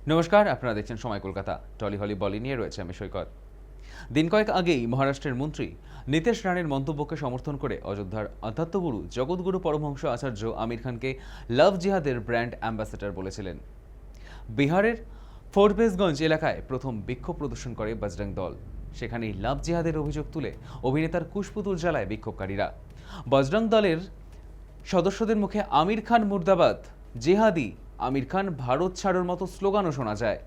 নমস্কার, আপনারা দেখছেন সময় কলকাতা। টলি হলি বলি নিয়ে রয়েছে আমি সৈকত। দিন কয়েক আগেই মহারাষ্ট্রের মন্ত্রী নীতেশ রানের মন্তব্যকে সমর্থন করে অযোধ্যার আধ্যাত্মগুরু জগৎগুরু পরমহংস আচার্য আমির খানকে লাভ জিহাদের ব্র্যান্ড অ্যাম্বাসেডর বলেছিলেন। বিহারের ফোরবেসগঞ্জ এলাকায় প্রথম বিক্ষোভ প্রদর্শন করে বজরং দল। সেখানেই লাভ জিহাদের অভিযোগ তুলে অভিনেতার কুশপুতুল জ্বালায় বিক্ষোভকারীরা। বজরং দলের সদস্যদের মুখে আমির খান মুর্দাবাদ, জেহাদি, আমির খান ভারত ছাড়োর মতো স্লোগানও শোনা যায়।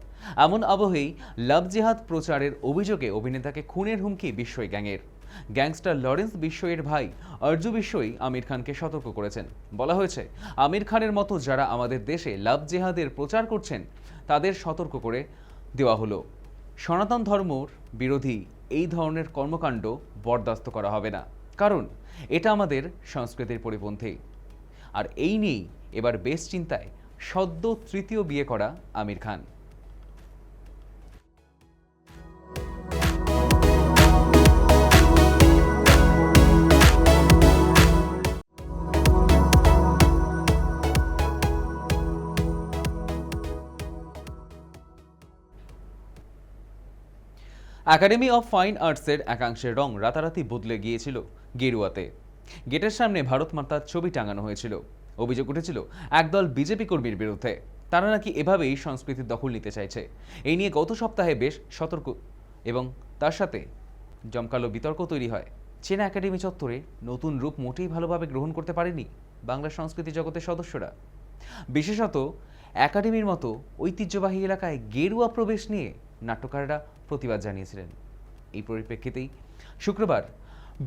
এমন আবহেই লাভ জেহাদ প্রচারের অভিযোগে অভিনেতাকে খুনের হুমকি বিশ্বই গ্যাংয়ের। গ্যাংস্টার লরেন্স বিশ্বইয়ের ভাই অর্জু বিশ্বই আমির খানকে সতর্ক করেছেন। বলা হয়েছে, আমির খানের মতো যারা আমাদের দেশে লাভ জেহাদের প্রচার করছেন তাদের সতর্ক করে দেওয়া হলো। সনাতন ধর্মর বিরোধী এই ধরনের কর্মকাণ্ড বরদাস্ত করা হবে না, কারণ এটা আমাদের সংস্কৃতির পরিপন্থী। আর এই নিয়েই এবার বেশ চিন্তায় সদ্য তৃতীয় বিয়ে করা Aamir Khan. Academy of fine আর্টসের একাংশের রং রাতারাতি বদলে গিয়েছিল গেরুয়াতে। গেটের সামনে ভারত মাতার ছবি টাঙানো হয়েছিল। অভিযোগ উঠেছিল একদল বিজেপি কর্মীর বিরুদ্ধে। তারা নাকি এভাবেই সংস্কৃতির দখল নিতে চাইছে। এই নিয়ে গত সপ্তাহে বেশ সতর্ক এবং তার সাথে জমকালো বিতর্ক তৈরি হয়। চেনা একাডেমি চত্বরে নতুন রূপ মোটেই ভালোভাবে গ্রহণ করতে পারেনি বাংলা সংস্কৃতি জগতের সদস্যরা। বিশেষত একাডেমির মতো ঐতিহ্যবাহী এলাকায় গেরুয়া প্রবেশ নিয়ে নাট্যকাররা প্রতিবাদ জানিয়েছিলেন। এই পরিপ্রেক্ষিতেই শুক্রবার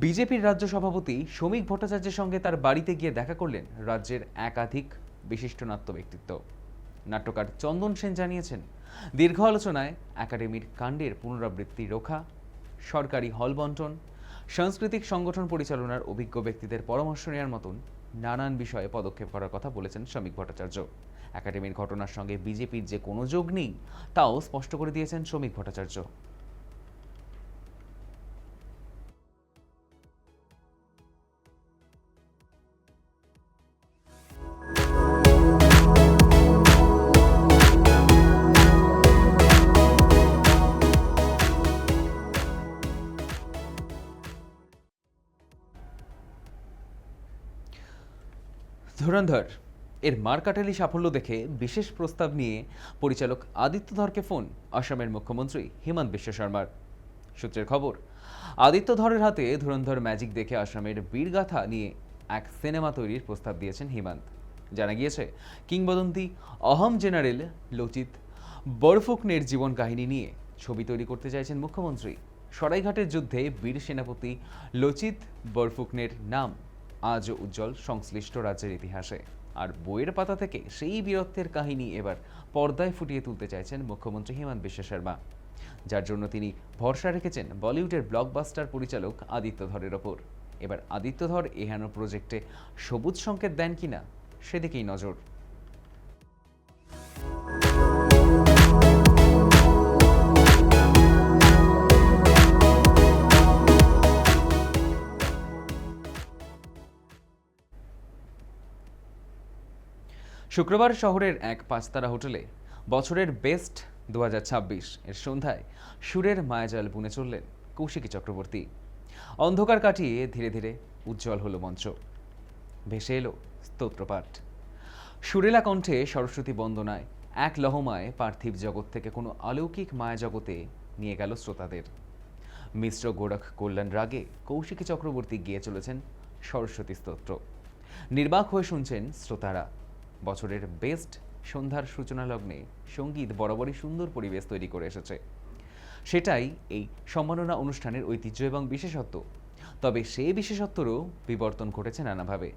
বিজেপির রাজ্য সভাপতি শ্রমিক ভট্টাচার্যের সঙ্গে তার বাড়িতে গিয়ে দেখা করলেন রাজ্যের একাধিক বিশিষ্ট নাট্য ব্যক্তিত্ব। নাট্যকার চন্দন সেন জানিয়েছেন, দীর্ঘ আলোচনায় একাডেমির কাণ্ডের পুনরাবৃত্তি রোখা, সরকারি হল বন্টন, সাংস্কৃতিক সংগঠন পরিচালনার অভিজ্ঞ ব্যক্তিদের পরামর্শ নেওয়ার মতন নানান বিষয়ে পদক্ষেপ করার কথা বলেছেন শ্রমিক ভট্টাচার্য। একাডেমির ঘটনার সঙ্গে বিজেপির যে কোনো যোগ নেই তাও স্পষ্ট করে দিয়েছেন শ্রমিক ভট্টাচার্য। ধুরন্ধর এর মারকাটালি সাফল্য দেখে বিশেষ প্রস্তাব নিয়ে পরিচালক আদিত্য ধরকে ফোন আসামের মুখ্যমন্ত্রী হিমন্ত বিশ্ব শর্মার। সূত্রের খবর, আদিত্য ধরের হাতে ধুরন্ধর ম্যাজিক দেখে আসামের বীরগাথা নিয়ে এক সিনেমা তৈরির প্রস্তাব দিয়েছেন হিমন্ত। জানা গিয়েছে, কিংবদন্তি অহম জেনারেল লচিত বরফুকনের জীবন কাহিনী নিয়ে ছবি তৈরি করতে চাইছেন মুখ্যমন্ত্রী। সরাইঘাটের যুদ্ধে বীর সেনাপতি লচিত বরফুকনের নাম আজও উজ্জ্বল সংশ্লিষ্ট রাজ্যের ইতিহাসে। আর বইয়ের পাতা থেকে সেই বীরত্বের কাহিনী এবার পর্দায় ফুটিয়ে তুলতে চাইছেন মুখ্যমন্ত্রী হিমন্ত বিশ্ব শর্মা, যার জন্য তিনি ভরসা রেখেছেন বলিউডের ব্লকবাস্টার পরিচালক আদিত্য ধরের ওপর। এবার আদিত্য ধর এহেন প্রজেক্টে সবুজ সংকেত দেন কিনা সেদিকেই নজর। শুক্রবার শহরের এক পাঁচতারা হোটেলে বছরের বেস্ট 2026 এর সন্ধ্যায় সুরের মায়াজাল বুনে চললেন কৌশিকী চক্রবর্তী। অন্ধকার কাটিয়ে ধীরে ধীরে উজ্জ্বল হলো মঞ্চ, ভেসে এলো স্তোত্রপাঠ। সুরেলা কণ্ঠে সরস্বতী বন্দনায় এক লহমায় পার্থিব জগৎ থেকে কোনো অলৌকিক মায়া জগতে নিয়ে গেল শ্রোতাদের। মিশ্র গোরখ কল্যাণ রাগে কৌশিকী চক্রবর্তী গিয়ে চলেছেন সরস্বতী স্তোত্র। নির্বাক হয়ে শুনছেন শ্রোতারা। বছরের বেস্ট সন্ধ্যার সূচনা লগ্নে সঙ্গীত বরাবরই সুন্দর পরিবেশ তৈরি করে এসেছে। সেটাই এই সম্মাননা অনুষ্ঠানের ঐতিহ্য এবং বিশেষত্ব। তবে সেই বিশেষত্বরও বিবর্তন ঘটেছে নানাভাবে।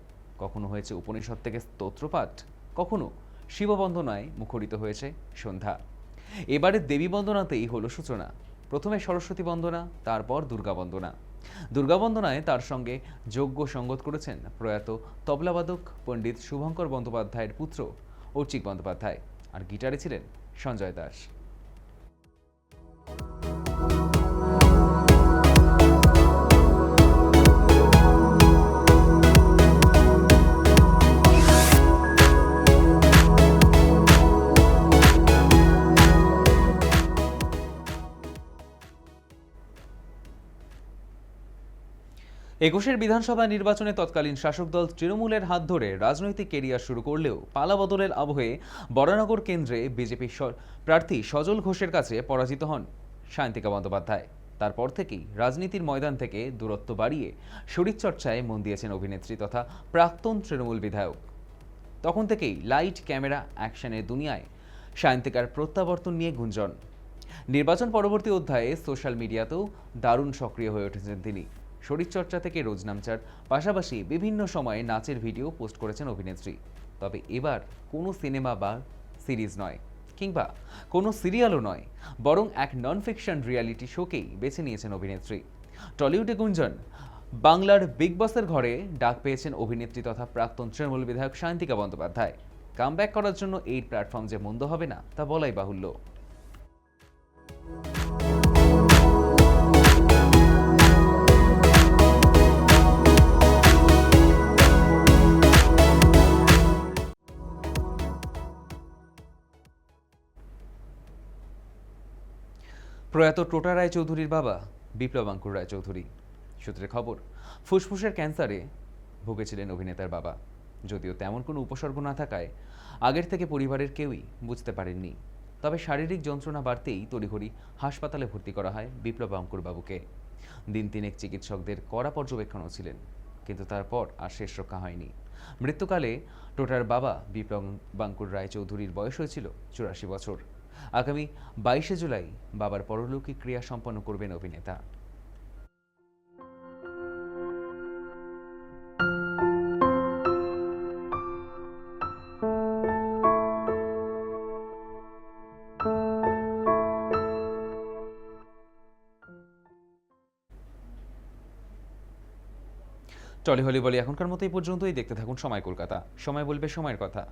কখনো হয়েছে উপনিষদ থেকে স্তোত্রপাঠ, কখনো শিববন্দনায় মুখরিত হয়েছে সন্ধ্যা। এবারে দেবী বন্দনাতেই হলো সূচনা। প্রথমে সরস্বতী বন্দনা, তারপর দুর্গা বন্দনা। দুর্গা বন্দনায় তার সঙ্গে যোগ্য সঙ্গত করেছেন প্রয়াত তবলাবাদক পণ্ডিত শুভঙ্কর বন্দ্যোপাধ্যায়ের পুত্র ঐচ্ছিক বন্দ্যোপাধ্যায়, আর গিটারে ছিলেন সঞ্জয় দাস। একুশের বিধানসভা নির্বাচনে তৎকালীন শাসক দল তৃণমূলের হাত ধরে রাজনৈতিক কেরিয়ার শুরু করলেও পালাবদলের আবহে বরানগর কেন্দ্রে বিজেপি প্রার্থী সজল ঘোষের কাছে পরাজিত হন সায়ন্তিকা বন্দ্যোপাধ্যায়। তারপর থেকেই রাজনীতির ময়দান থেকে দূরত্ব বাড়িয়ে শরীরচর্চায় মন দিয়েছেন অভিনেত্রী তথা প্রাক্তন তৃণমূল বিধায়ক। তখন থেকেই লাইট ক্যামেরা অ্যাকশনের দুনিয়ায় সায়ন্তিকার প্রত্যাবর্তন নিয়ে গুঞ্জন। নির্বাচন পরবর্তী অধ্যায়ে সোশ্যাল মিডিয়াতেও দারুণ সক্রিয় হয়ে উঠেছেন তিনি। শরীরচর্চা থেকে রোজ নামচার পাশাপাশি বিভিন্ন সময়ে নাচের ভিডিও পোস্ট করেছেন অভিনেত্রী। তবে এবার কোনো সিনেমা বা সিরিজ নয়, কিংবা কোনো সিরিয়ালও নয়, বরং এক নন ফিকশন রিয়ালিটি শোকেই বেছে নিয়েছেন অভিনেত্রী। টলিউডে গুঞ্জন, বাংলার বিগ বসের ঘরে ডাক পেয়েছেন অভিনেত্রী তথা প্রাক্তন তৃণমূল বিধায়ক সায়ন্তিকা বন্দ্যোপাধ্যায়। কামব্যাক করার জন্য এই প্ল্যাটফর্ম যে মন্দ হবে না তা বলাই বাহুল্য। প্রয়াত টোটা রায়চৌধুরীর বাবা বিপ্লবাঙ্কুর রায়চৌধুরী। সূত্রের খবর, ফুসফুসের ক্যান্সারে ভুগেছিলেন অভিনেতার বাবা। যদিও তেমন কোনো উপসর্গ না থাকায় আগের থেকে পরিবারের কেউই বুঝতে পারেননি। তবে শারীরিক যন্ত্রণা বাড়তেই তড়িঘড়ি হাসপাতালে ভর্তি করা হয় বিপ্লবাঙ্কুর বাবুকে। দিন তিনেক চিকিৎসকদের কড়া পর্যবেক্ষণও ছিলেন, কিন্তু তারপর আর শেষ রক্ষা হয়নি। মৃত্যুকালে টোটার বাবা বিপ্লবাঙ্কুর রায়চৌধুরীর বয়স হয়েছিল 84 বছর। আগামী 22শে জুলাই বাবার পরলৌকিক ক্রিয়া সম্পন্ন করবেন অভিনেতা। টলি হলি বলি এখনকার মতো এই পর্যন্তই। দেখতে থাকুন সময় কলকাতা। সময় বলবে সময়ের কথা।